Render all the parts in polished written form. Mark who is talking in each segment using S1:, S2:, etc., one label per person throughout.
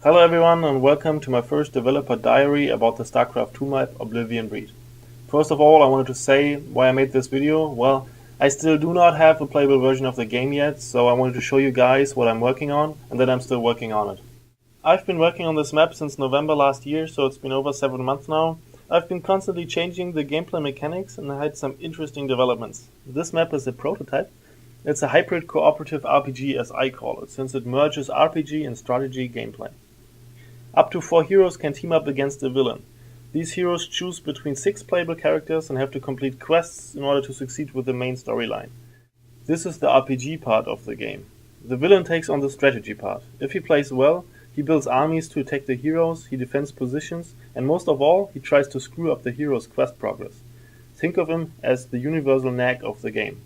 S1: Hello everyone and welcome to my first developer diary about the StarCraft 2 map Oblivion Breed. First of all, I wanted to say why I made this video. Well, I still do not have a playable version of the game yet, so I wanted to show you guys what I'm working on and that I'm still working on it. I've been working on this map since November last year, so it's been over 7 months now. I've been constantly changing the gameplay mechanics and I had some interesting developments. This map is a prototype. It's a hybrid cooperative RPG as I call it, since it merges RPG and strategy gameplay. Up to 4 heroes can team up against a villain. These heroes choose between 6 playable characters and have to complete quests in order to succeed with the main storyline. This is the RPG part of the game. The villain takes on the strategy part. If he plays well, he builds armies to attack the heroes, he defends positions, and most of all, he tries to screw up the hero's quest progress. Think of him as the universal nag of the game.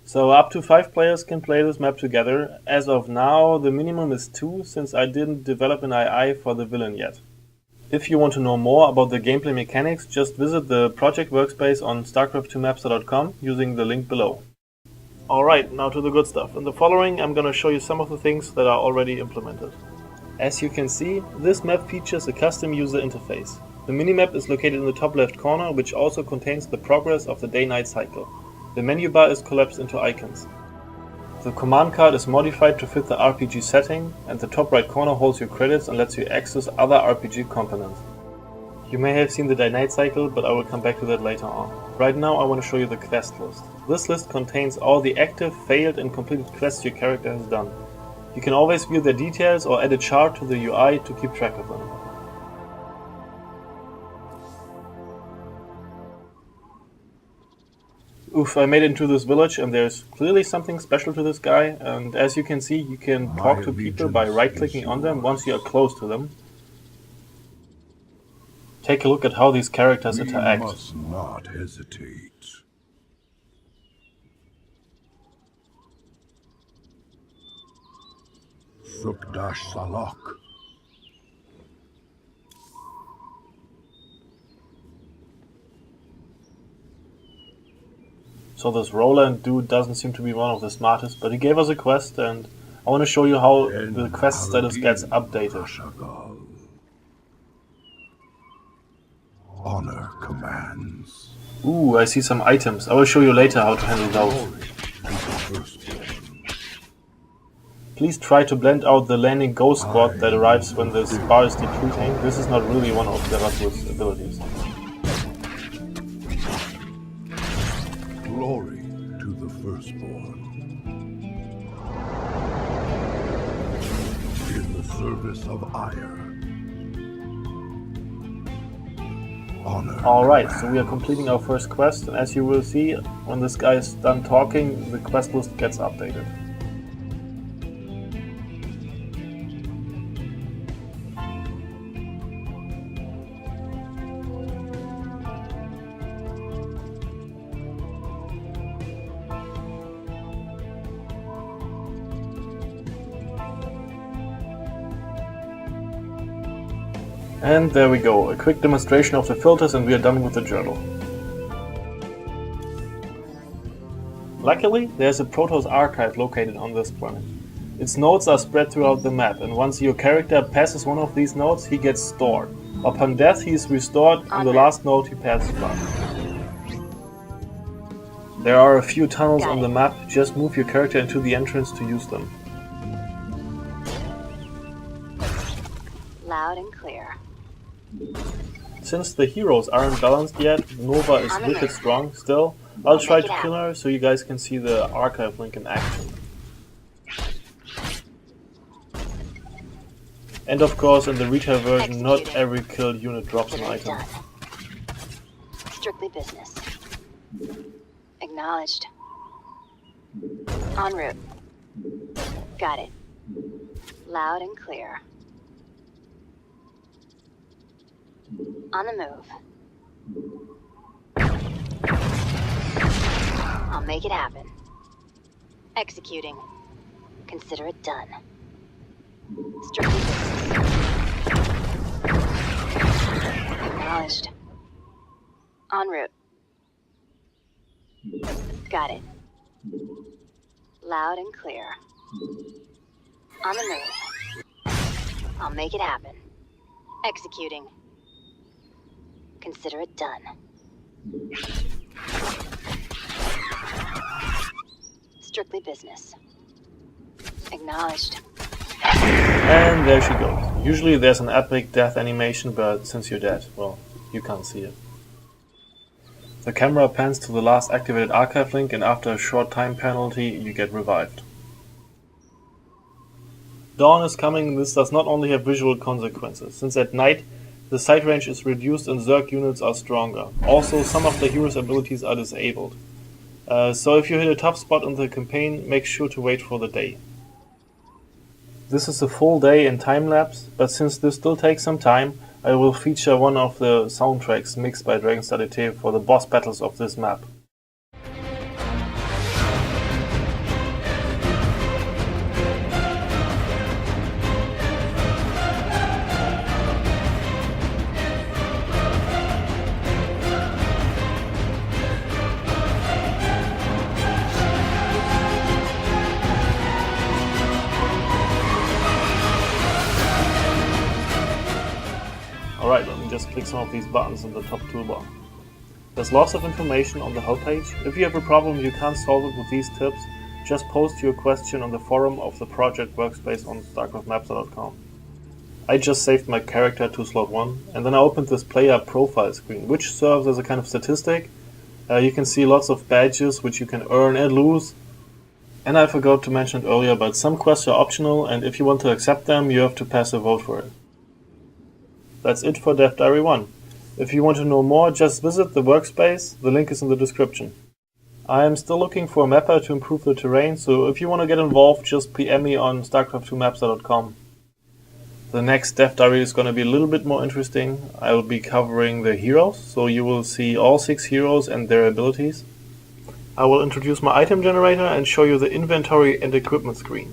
S1: So up to 5 players can play this map together. As of now, the minimum is 2, since I didn't develop an AI for the villain yet. If you want to know more about the gameplay mechanics, just visit the project workspace on starcraft2maps.com using the link below. Alright, now to the good stuff. In the following, I'm gonna show you some of the things that are already implemented. As you can see, this map features a custom user interface. The minimap is located in the top left corner, which also contains the progress of the day-night cycle. The menu bar is collapsed into icons. The command card is modified to fit the RPG setting, and the top right corner holds your credits and lets you access other RPG components. You may have seen the day-night cycle, but I will come back to that later on. Right now I want to show you the quest list. This list contains all the active, failed and completed quests your character has done. You can always view their details or add a chart to the UI to keep track of them. Oof, I made it into this village and there's clearly something special to this guy, and as you can see, you can talk to people by right-clicking on them once you are close to them. Take a look at how these characters interact.
S2: We must not hesitate. Sukdash Salak.
S1: So this Roland dude doesn't seem to be one of the smartest, but he gave us a quest and I want to show you how the quest status gets updated.
S2: Honor commands.
S1: Ooh, I see some items. I will show you later how to handle those. Please try to blend out the landing ghost squad that arrives when the spar is depleting. This is not really one of Zerathus's abilities.
S2: Glory to the firstborn. In the service of Ire. Honor.
S1: Alright, so we are completing our first quest, and as you will see, when this guy is done talking, the quest list gets updated. And there we go, a quick demonstration of the filters and we are done with the journal. Luckily, there's a Protoss archive located on this planet. Its nodes are spread throughout the map, and once your character passes one of these nodes, he gets stored. Upon death, he is restored in the last node he passes by. There are a few tunnels on the map, just move your character into the entrance to use them.
S3: Loud and clear.
S1: Since the heroes aren't balanced yet, Nova is wicked strong still. I'll try to kill her so you guys can see the archive link in action. And of course, in the retail version, not every killed unit drops an item.
S3: Strictly business. Acknowledged. En route. Got it. Loud and clear. On the move. I'll make it happen. Executing. Consider it done. Strictly business. Acknowledged. En route. Got it. Loud and clear. On the move. I'll make it happen. Executing. Consider it done. Strictly business. Acknowledged.
S1: And there she goes. Usually there's an epic death animation, but since you're dead, well, you can't see it. The camera pans to the last activated archive link, and after a short time penalty, you get revived. Dawn is coming. This does not only have visual consequences, since at night the sight range is reduced and Zerg units are stronger. Also, some of the hero's abilities are disabled. So if you hit a tough spot in the campaign, make sure to wait for the day. This is a full day in time-lapse, but since this still takes some time, I will feature one of the soundtracks mixed by Dragonstar.it for the boss battles of this map. Alright, let me just click some of these buttons in the top toolbar. There's lots of information on the help page. If you have a problem you can't solve it with these tips, just post your question on the forum of the project workspace on starcraftmaps.com. I just saved my character to slot 1, and then I opened this player profile screen, which serves as a kind of statistic. You can see lots of badges which you can earn and lose. And I forgot to mention it earlier, but some quests are optional, and if you want to accept them, you have to pass a vote for it. That's it for Dev Diary 1. If you want to know more, just visit the workspace, the link is in the description. I am still looking for a mapper to improve the terrain, so if you want to get involved, just PM me on starcraft2maps.com. The next Dev Diary is going to be a little bit more interesting. I will be covering the heroes, so you will see all 6 heroes and their abilities. I will introduce my item generator and show you the inventory and equipment screen.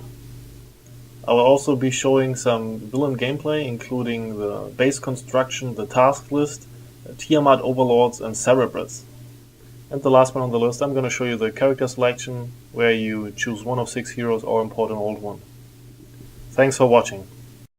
S1: I will also be showing some villain gameplay, including the base construction, the task list, Tiamat overlords and cerebrates. And the last one on the list, I'm going to show you the character selection, where you choose one of 6 heroes or import an old one. Thanks for watching.